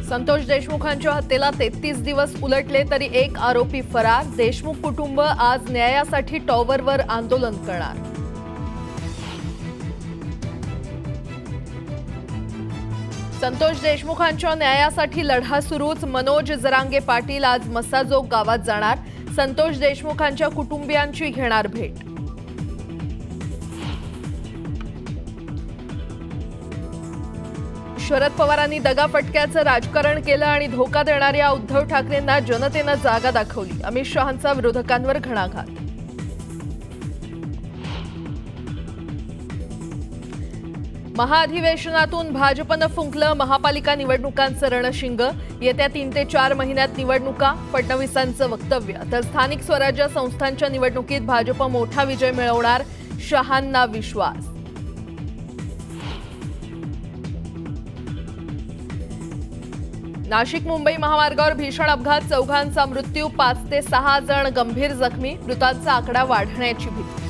संतोष देशमुखांच्या हत्येला 33 दिवस उलटले तरी एक आरोपी फरार। देशमुख कुटुंब आज न्यायासाठी टॉवरवर आंदोलन करणार। संतोष देशमुखांच्या न्यायासाठी लढा सुरूच। मनोज जरांगे पाटील आज मसाजोग गावात जाणार। संतोष देशमुखांच्या कुटुंबियांची घेणार भेट। शरद पवारांनी दगाफटक्याचं राजकारण केलं आणि धोका देणाऱ्या उद्धव ठाकरेंना जनतेनं जागा दाखवली। अमित शहांचा विरोधकांवर घणाघात। महाअधिवेशनातून भाजपनं फुंकलं महापालिका निवडणुकांचं रणशिंग। येत्या 3 ते 4 महिन्यात निवडणुका, फडणवीसांचं वक्तव्य। तर स्थानिक स्वराज्य संस्थांच्या निवडणुकीत भाजप मोठा विजय मिळवणार, शहांना विश्वास। नाशिक मुंबई महामार्गावर भीषण अपघात, 4घांचा मृत्यू, 5 ते 6 जण गंभीर जखमी। मृतांचा आकडा वाढण्याची भीती।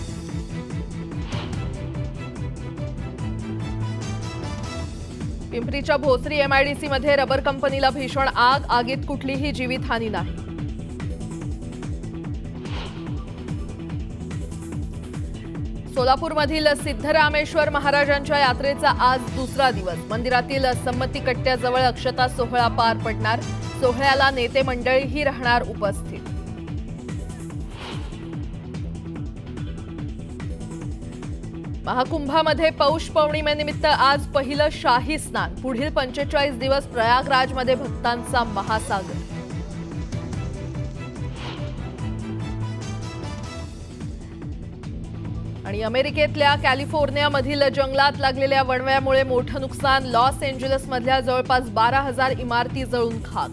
पिंपरीच्या भोसरी MIDC मध्ये रबर कंपनीला भीषण आग, आगीत कुठलीही जीवितहानी नाही। सोलापूरमधील सिद्धरामेश्वर महाराजांच्या यात्रेचा आज दुसरा दिवस। मंदिरातील संमती कट्ट्याजवळ अक्षता सोहळा पार पडणार। सोहळ्याला नेते मंडळीही राहणार उपस्थित। महाकुंभामध्ये पौष पौर्णिमेनिमित्त आज पहिलं शाही स्नान। पुढील 45 दिवस प्रयागराजमध्ये भक्तांचा महासागर। आणि अमेरिकेतल्या कॅलिफोर्नियामधील जंगलात लागलेल्या वणव्यामुळे मोठं नुकसान। लॉस एंजेलिसमधल्या जवळपास 12,000 इमारती जळून खाक।